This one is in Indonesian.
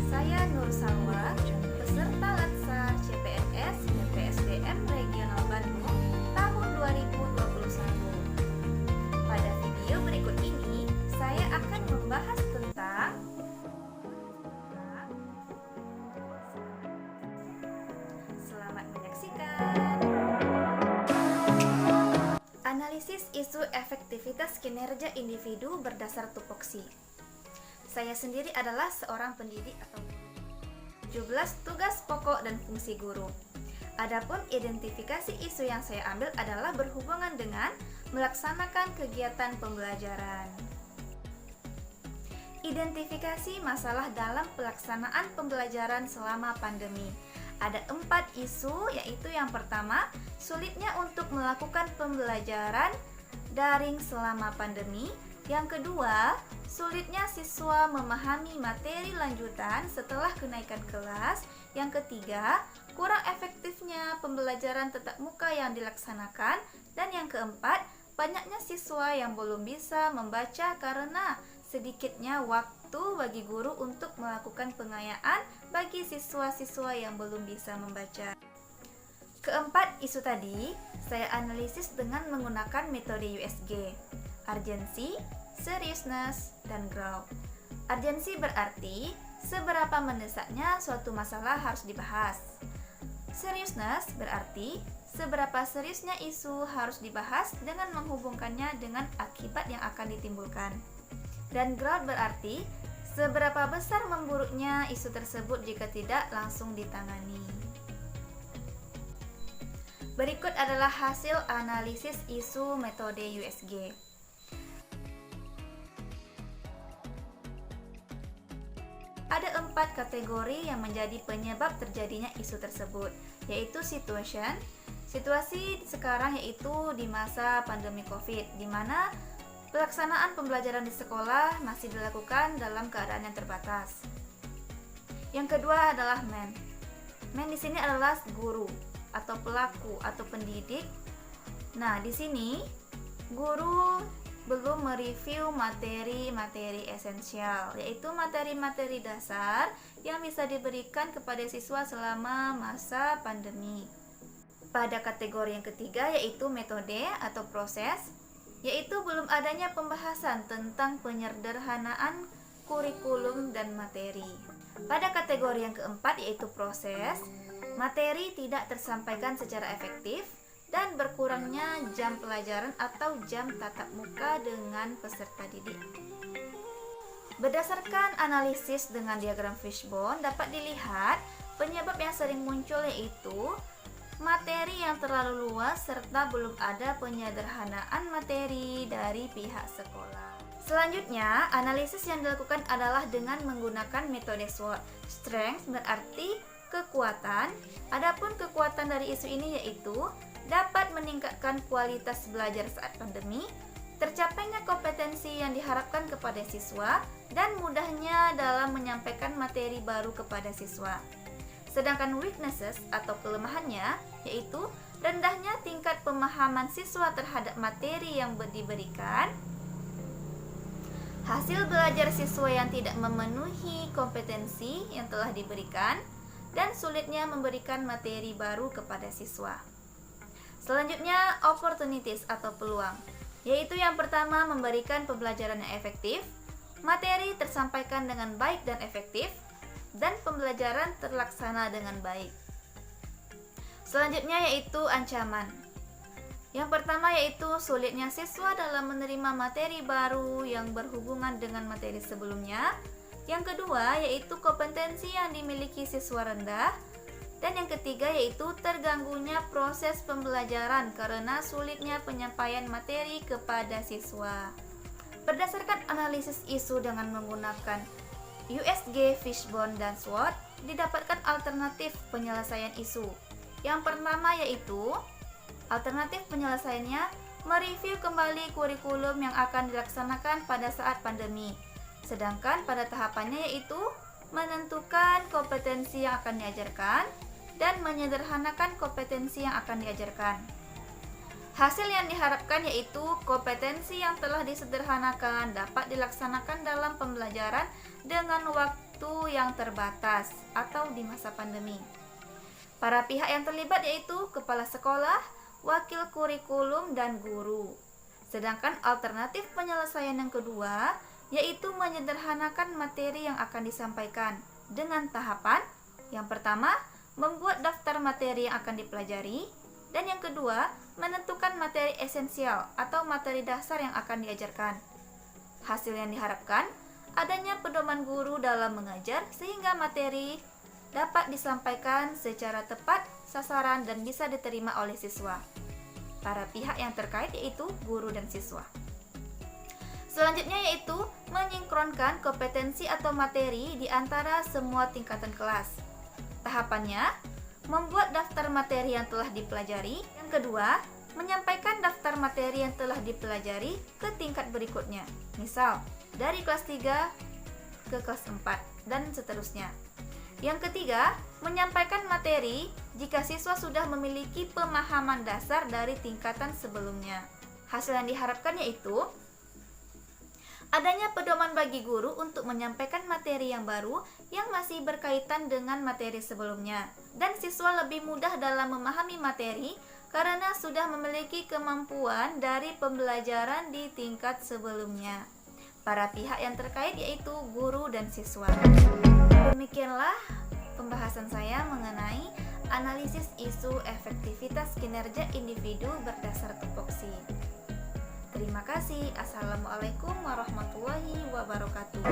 saya Nur Salwa, peserta Latsar CPNS BPSDM Regional Bandung tahun 2021. Pada video berikut ini, saya akan membahas tentang Selamat menyaksikan. Analisis isu efektivitas kinerja individu berdasar tupoksi. Saya sendiri adalah seorang pendidik atau guru. 17 tugas pokok dan fungsi guru. Adapun identifikasi isu yang saya ambil adalah berhubungan dengan melaksanakan kegiatan pembelajaran. Identifikasi masalah dalam pelaksanaan pembelajaran selama pandemi. Ada 4 isu, yaitu yang pertama, sulitnya untuk melakukan pembelajaran daring selama pandemi. Yang kedua, sulitnya siswa memahami materi lanjutan setelah kenaikan kelas. Yang ketiga, kurang efektifnya pembelajaran tatap muka yang dilaksanakan. Dan yang keempat, banyaknya siswa yang belum bisa membaca karena sedikitnya waktu bagi guru untuk melakukan pengayaan bagi siswa-siswa yang belum bisa membaca. Keempat isu tadi, saya analisis dengan menggunakan metode USG. Urgency, seriousness, dan growth. Urgency berarti seberapa mendesaknya suatu masalah harus dibahas. Seriousness berarti seberapa seriusnya isu harus dibahas dengan menghubungkannya dengan akibat yang akan ditimbulkan. Dan growth berarti seberapa besar memburuknya isu tersebut jika tidak langsung ditangani. Berikut adalah hasil analisis isu metode USG. Ada 4 kategori yang menjadi penyebab terjadinya isu tersebut, yaitu situasi sekarang yaitu di masa pandemi COVID, di mana pelaksanaan pembelajaran di sekolah masih dilakukan dalam keadaan yang terbatas. Yang kedua adalah man. Man di sini adalah guru atau pelaku atau pendidik. Nah, di sini guru belum mereview materi-materi esensial, yaitu materi-materi dasar yang bisa diberikan kepada siswa selama masa pandemi. Pada kategori yang ketiga yaitu metode atau proses, yaitu belum adanya pembahasan tentang penyederhanaan kurikulum dan materi. Pada kategori yang keempat yaitu proses, materi tidak tersampaikan secara efektif dan berkurangnya jam pelajaran atau jam tatap muka dengan peserta didik. Berdasarkan analisis dengan diagram fishbone dapat dilihat penyebab yang sering muncul yaitu materi yang terlalu luas serta belum ada penyederhanaan materi dari pihak sekolah. Selanjutnya, analisis yang dilakukan adalah dengan menggunakan metode SWOT. Strength berarti kekuatan, adapun kekuatan dari isu ini yaitu dapat meningkatkan kualitas belajar saat pandemi, tercapainya kompetensi yang diharapkan kepada siswa, dan mudahnya dalam menyampaikan materi baru kepada siswa. Sedangkan weaknesses atau kelemahannya yaitu rendahnya tingkat pemahaman siswa terhadap materi yang diberikan, hasil belajar siswa yang tidak memenuhi kompetensi yang telah diberikan, dan sulitnya memberikan materi baru kepada siswa. Selanjutnya, opportunities atau peluang, yaitu yang pertama memberikan pembelajaran yang efektif, materi tersampaikan dengan baik dan efektif, dan pembelajaran terlaksana dengan baik. Selanjutnya yaitu ancaman. Yang pertama yaitu sulitnya siswa dalam menerima materi baru yang berhubungan dengan materi sebelumnya. Yang kedua yaitu kompetensi yang dimiliki siswa rendah. Dan yang ketiga yaitu terganggunya proses pembelajaran karena sulitnya penyampaian materi kepada siswa. Berdasarkan analisis isu dengan menggunakan USG, Fishbone, dan SWOT, didapatkan alternatif penyelesaian isu. Yang pertama yaitu alternatif penyelesaiannya mereview kembali kurikulum yang akan dilaksanakan pada saat pandemi. Sedangkan pada tahapannya yaitu menentukan kompetensi yang akan diajarkan dan menyederhanakan kompetensi yang akan diajarkan. Hasil yang diharapkan yaitu kompetensi yang telah disederhanakan dapat dilaksanakan dalam pembelajaran dengan waktu waktu yang terbatas atau di masa pandemi. Para pihak yang terlibat yaitu kepala sekolah, wakil kurikulum, dan guru. Sedangkan alternatif penyelesaian yang kedua yaitu menyederhanakan materi yang akan disampaikan dengan tahapan. Yang pertama, membuat daftar materi yang akan dipelajari, dan yang kedua, menentukan materi esensial atau materi dasar yang akan diajarkan. Hasil yang diharapkan adanya pedoman guru dalam mengajar sehingga materi dapat disampaikan secara tepat sasaran dan bisa diterima oleh siswa. Para pihak yang terkait yaitu guru dan siswa. Selanjutnya yaitu menyinkronkan kompetensi atau materi di antara semua tingkatan kelas. Tahapannya, membuat daftar materi yang telah dipelajari. Yang kedua, menyampaikan daftar materi yang telah dipelajari ke tingkat berikutnya. Misal, dari kelas 3 ke kelas 4 dan seterusnya. Yang ketiga, menyampaikan materi jika siswa sudah memiliki pemahaman dasar dari tingkatan sebelumnya. Hasil yang diharapkan yaitu adanya pedoman bagi guru untuk menyampaikan materi yang baru yang masih berkaitan dengan materi sebelumnya, dan siswa lebih mudah dalam memahami materi karena sudah memiliki kemampuan dari pembelajaran di tingkat sebelumnya. Para pihak yang terkait yaitu guru dan siswa. Demikianlah pembahasan saya mengenai analisis isu efektivitas kinerja individu berdasar tupoksi. Terima kasih. Assalamualaikum warahmatullahi wabarakatuh.